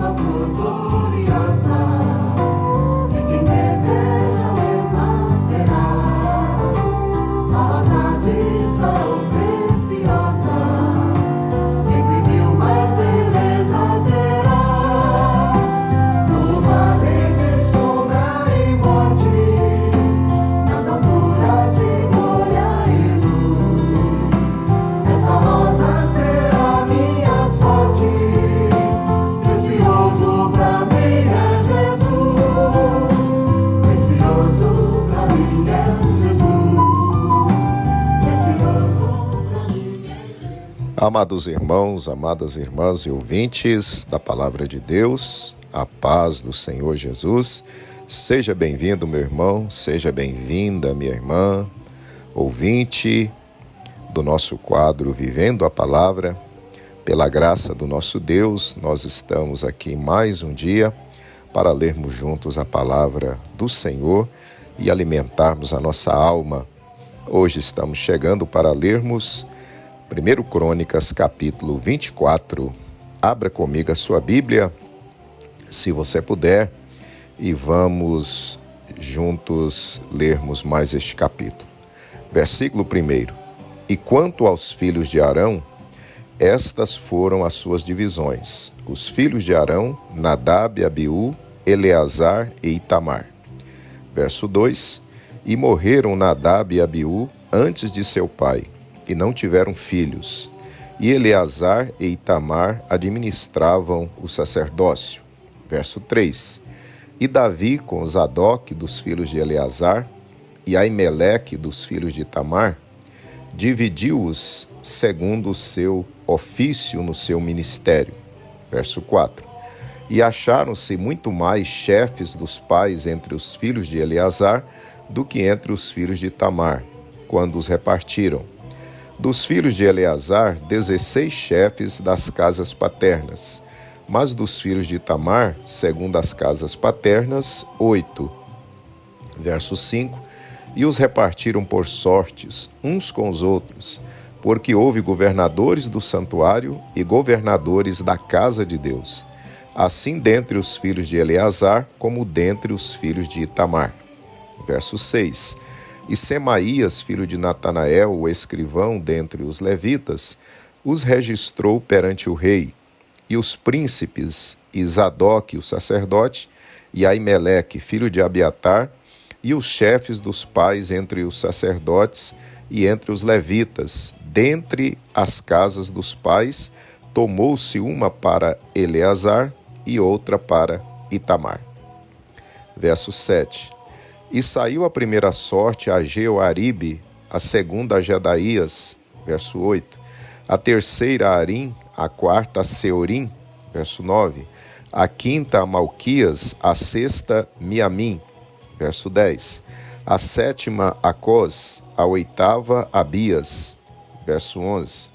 tua flor gloriosa, e quem deseja o mesmo terá. A rosa de sol preciosa, entre mil mais beleza terá. No vale de sombra e morte, nas alturas de glória e luz, esta rosa será minha sorte. Precioso pra mim é Jesus, precioso pra mim é Jesus, precioso pra mim é Jesus. Amados irmãos, amadas irmãs e ouvintes da Palavra de Deus, a paz do Senhor Jesus, seja bem-vindo, meu irmão, seja bem-vinda, minha irmã, ouvinte do nosso quadro Vivendo a Palavra. Pela graça do nosso Deus, nós estamos aqui mais um dia para lermos juntos a Palavra do Senhor e alimentarmos a nossa alma. Hoje estamos chegando para lermos 1 Crônicas, capítulo 24. Abra comigo a sua Bíblia, se você puder, e vamos juntos lermos mais este capítulo. Versículo 1. E quanto aos filhos de Arão, estas foram as suas divisões. Os filhos de Arão, Nadab, Abiú, Eleazar e Itamar. Verso 2. E morreram Nadab e Abiú antes de seu pai, e não tiveram filhos. E Eleazar e Itamar administravam o sacerdócio. Verso 3. E Davi com Zadok dos filhos de Eleazar e Aimeleque dos filhos de Itamar, dividiu-os segundo o seu ofício no seu ministério. Verso 4. E acharam-se muito mais chefes dos pais entre os filhos de Eleazar do que entre os filhos de Itamar, quando os repartiram. Dos filhos de Eleazar, 16 chefes das casas paternas, mas dos filhos de Itamar, segundo as casas paternas, 8. Verso 5. E os repartiram por sortes, uns com os outros, porque houve governadores do santuário e governadores da casa de Deus, assim dentre os filhos de Eleazar, como dentre os filhos de Itamar. Verso 6. E Semaías, filho de Natanael, o escrivão dentre os levitas, os registrou perante o rei, e os príncipes, e Zadok, o sacerdote, e Aimeleque, filho de Abiatar, e os chefes dos pais entre os sacerdotes e entre os levitas, dentre as casas dos pais, tomou-se uma para Eleazar e outra para Itamar. Verso 7. E saiu a primeira sorte a Jeoaribe, a segunda a Jedaías, verso 8, a terceira a Arim, a quarta a Seorim, verso 9, a quinta a Malquias, a sexta Miamim, verso 10, a sétima a Cos, a oitava a Abias, verso 11,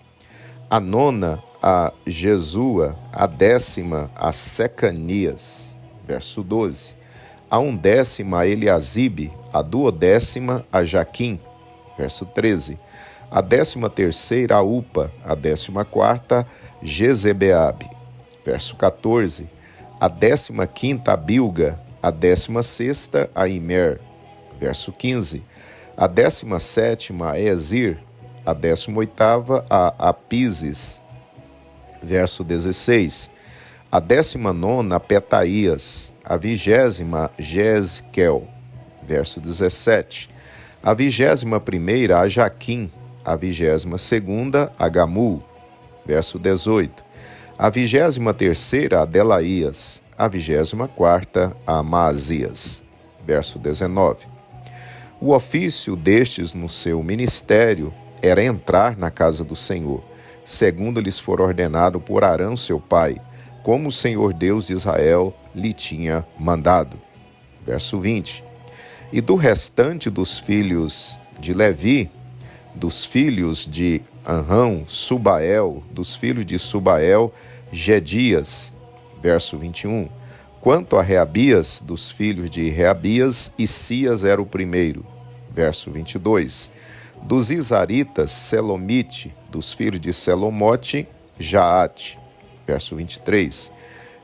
a nona a Jesua, a décima a Secanias, verso 12, a undécima a Eliasibe, a duodécima a Jaquim, verso 13, a 13ª a Upa, a 14ª Jezebeabe, verso 14, a 15ª a Bilga, a 16ª a Imer, verso 15, a 17ª a Ezir, a 18ª a Apises, verso 16, a 19ª a Petaías, a 20ª Jezquel, verso 17, a 21ª a Jaquim, a 22ª a Gamul, verso 18, a 23ª a Delaías, a 24ª a Maazias, verso 19. O ofício destes no seu ministério era entrar na casa do Senhor, segundo lhes for ordenado por Arão seu pai, como o Senhor Deus de Israel lhe tinha mandado. Verso 20. E do restante dos filhos de Levi, dos filhos de Anrão, Subael, dos filhos de Subael, Gedias, verso 21. Quanto a Reabias, dos filhos de Reabias, Isias era o primeiro, verso 22. Dos Isaritas, Selomite, dos filhos de Selomote, Jaate, verso 23.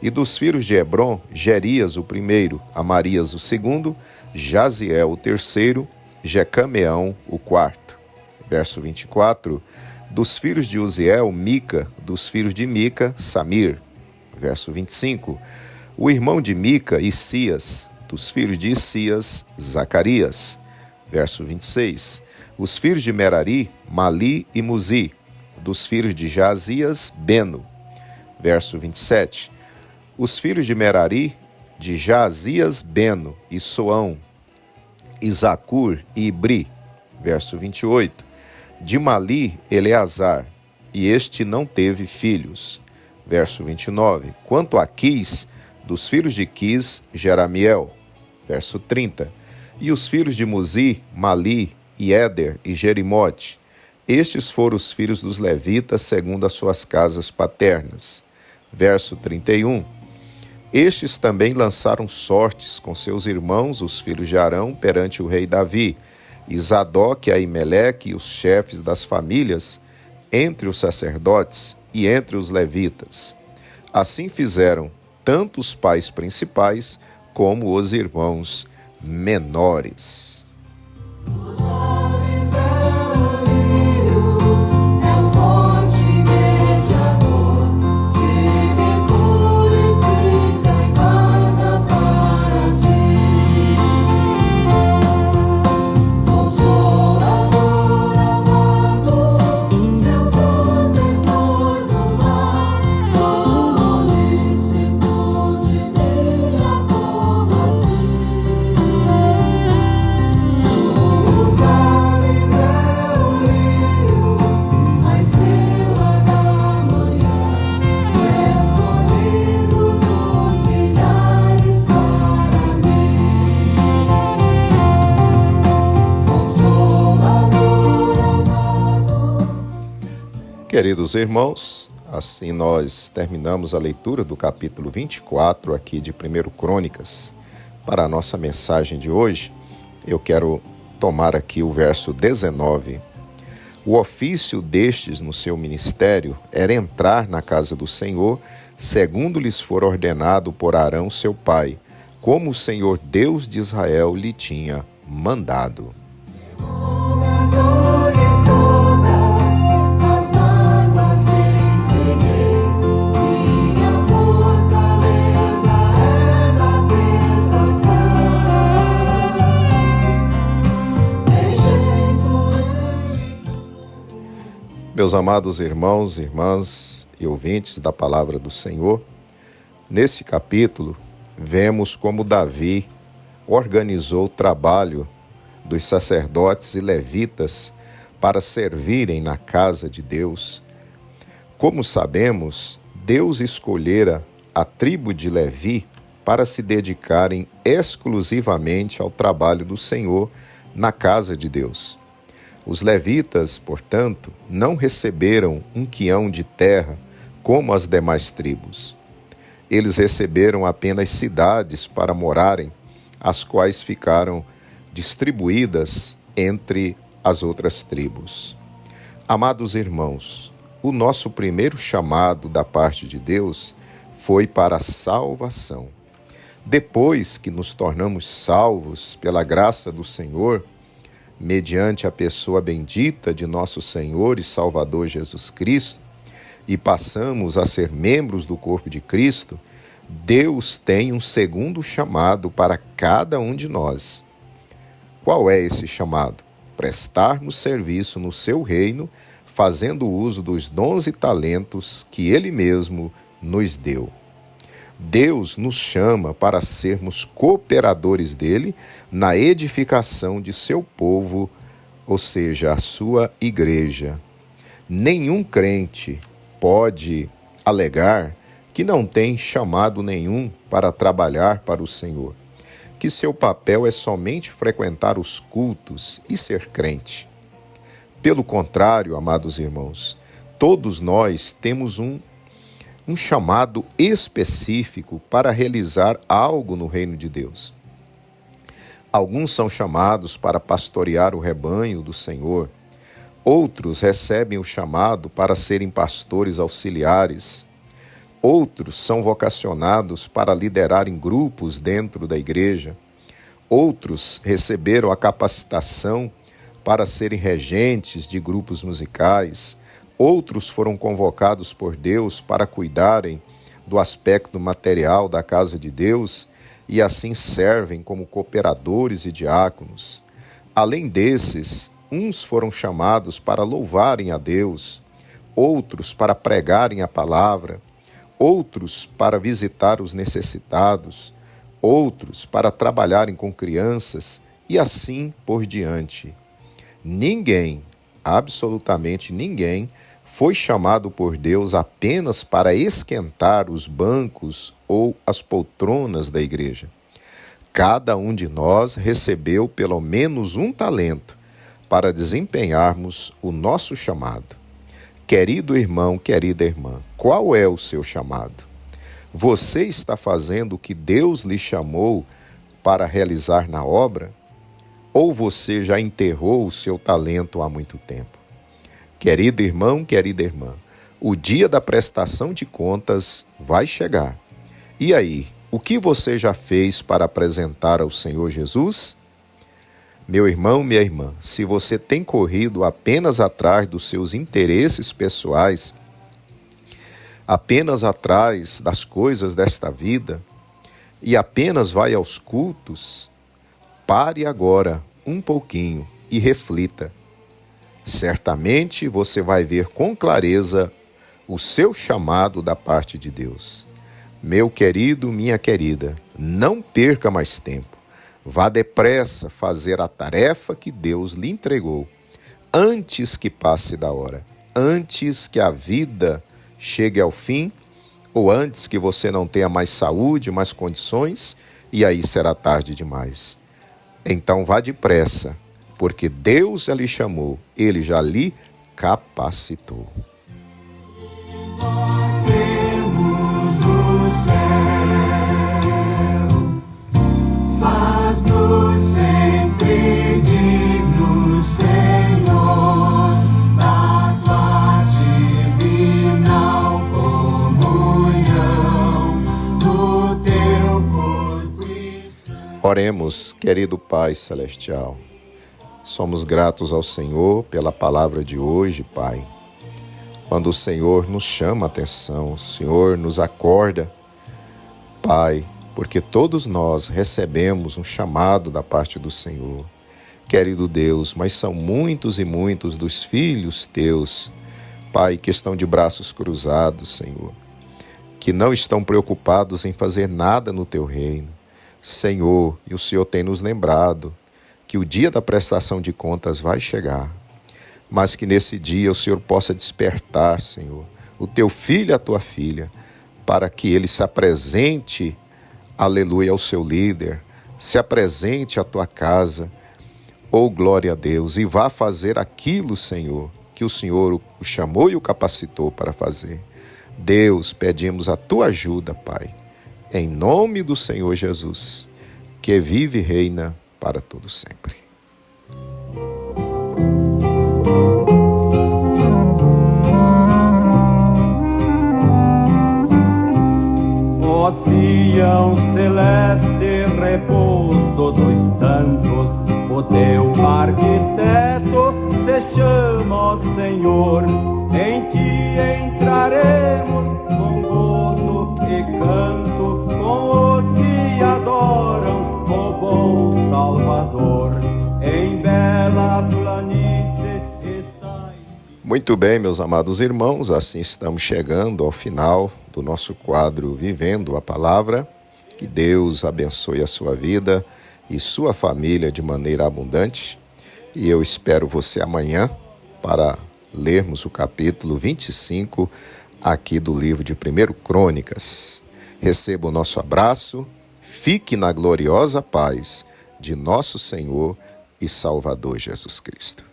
E dos filhos de Hebron, Gerias o primeiro, Amarias o segundo, Jaziel o terceiro, Jecameão o quarto. Verso 24. Dos filhos de Uziel, Mica, dos filhos de Mica, Samir. Verso 25. O irmão de Mica, Issias, dos filhos de Issias, Zacarias. Verso 26. Os filhos de Merari, Mali e Muzi, dos filhos de Jazias, Beno. Verso 27. Os filhos de Merari, de Jazias, Beno e Soão, Isaccur e Ibri. Verso 28. De Mali, Eleazar, e este não teve filhos. Verso 29. Quanto a Quis, dos filhos de Quis, Jeramiel. Verso 30. E os filhos de Muzi, Mali, e Éder e Jerimote. Estes foram os filhos dos levitas segundo as suas casas paternas. Verso 31. Estes também lançaram sortes com seus irmãos, os filhos de Arão, perante o rei Davi, e Zadok, Aimeleque e os chefes das famílias, entre os sacerdotes e entre os levitas. Assim fizeram tanto os pais principais como os irmãos menores. Queridos irmãos, assim nós terminamos a leitura do capítulo 24 aqui de 1 Crônicas. Para a nossa mensagem de hoje, eu quero tomar aqui o verso 19. O ofício destes no seu ministério era entrar na casa do Senhor, segundo lhes for ordenado por Arão seu pai, como o Senhor Deus de Israel lhe tinha mandado. Meus amados irmãos, irmãs e ouvintes da palavra do Senhor, nesse capítulo vemos como Davi organizou o trabalho dos sacerdotes e levitas para servirem na casa de Deus. Como sabemos, Deus escolhera a tribo de Levi para se dedicarem exclusivamente ao trabalho do Senhor na casa de Deus. Os levitas, portanto, não receberam um quião de terra como as demais tribos. Eles receberam apenas cidades para morarem, as quais ficaram distribuídas entre as outras tribos. Amados irmãos, o nosso primeiro chamado da parte de Deus foi para a salvação. Depois que nos tornamos salvos pela graça do Senhor, mediante a pessoa bendita de nosso Senhor e Salvador Jesus Cristo, e passamos a ser membros do corpo de Cristo, Deus tem um segundo chamado para cada um de nós. Qual é esse chamado? Prestarmos serviço no seu reino, fazendo uso dos dons e talentos que Ele mesmo nos deu. Deus nos chama para sermos cooperadores dele na edificação de seu povo, ou seja, a sua igreja. Nenhum crente pode alegar que não tem chamado nenhum para trabalhar para o Senhor, que seu papel é somente frequentar os cultos e ser crente. Pelo contrário, amados irmãos, todos nós temos um chamado específico para realizar algo no reino de Deus. Alguns são chamados para pastorear o rebanho do Senhor. Outros recebem o chamado para serem pastores auxiliares. Outros são vocacionados para liderar em grupos dentro da igreja. Outros receberam a capacitação para serem regentes de grupos musicais. Outros foram convocados por Deus para cuidarem do aspecto material da casa de Deus e assim servem como cooperadores e diáconos. Além desses, uns foram chamados para louvarem a Deus, outros para pregarem a palavra, outros para visitar os necessitados, outros para trabalharem com crianças e assim por diante. Ninguém, absolutamente ninguém, foi chamado por Deus apenas para esquentar os bancos ou as poltronas da igreja. Cada um de nós recebeu pelo menos um talento para desempenharmos o nosso chamado. Querido irmão, querida irmã, qual é o seu chamado? Você está fazendo o que Deus lhe chamou para realizar na obra? Ou você já enterrou o seu talento há muito tempo? Querido irmão, querida irmã, o dia da prestação de contas vai chegar. E aí, o que você já fez para apresentar ao Senhor Jesus? Meu irmão, minha irmã, se você tem corrido apenas atrás dos seus interesses pessoais, apenas atrás das coisas desta vida e apenas vai aos cultos, pare agora um pouquinho e reflita. Certamente você vai ver com clareza o seu chamado da parte de Deus. Meu querido, minha querida, não perca mais tempo. Vá depressa fazer a tarefa que Deus lhe entregou, antes que passe da hora, antes que a vida chegue ao fim, ou antes que você não tenha mais saúde, mais condições, e aí será tarde demais. Então vá depressa, porque Deus já lhe chamou, Ele já lhe capacitou. Nós temos o céu, faz-nos sempre dignos, Senhor, da tua divinal comunhão, do teu corpo e sangue. Oremos, querido Pai Celestial. Somos gratos ao Senhor pela palavra de hoje, Pai. Quando o Senhor nos chama a atenção, o Senhor nos acorda, Pai, porque todos nós recebemos um chamado da parte do Senhor. Querido Deus, mas são muitos e muitos dos filhos teus, Pai, que estão de braços cruzados, Senhor, que não estão preocupados em fazer nada no teu reino. Senhor, e o Senhor tem nos lembrado que o dia da prestação de contas vai chegar, mas que nesse dia o Senhor possa despertar, Senhor, o teu filho e a tua filha, para que ele se apresente, aleluia, ao seu líder, se apresente à tua casa, oh glória a Deus, e vá fazer aquilo, Senhor, que o Senhor o chamou e o capacitou para fazer. Deus, pedimos a tua ajuda, Pai, em nome do Senhor Jesus, que vive e reina para todo sempre. Ó Sião celeste, repouso dos santos, o teu arquiteto se chama, ó Senhor. Em ti entraremos com gozo e canto, com os que adoram o bom Salvador. Em bela planície estás. Muito bem, meus amados irmãos, assim estamos chegando ao final do nosso quadro Vivendo a Palavra. Que Deus abençoe a sua vida e sua família de maneira abundante. E eu espero você amanhã para lermos o capítulo 25 aqui do livro de 1 Crônicas. Receba o nosso abraço, fique na gloriosa paz de nosso Senhor e Salvador Jesus Cristo.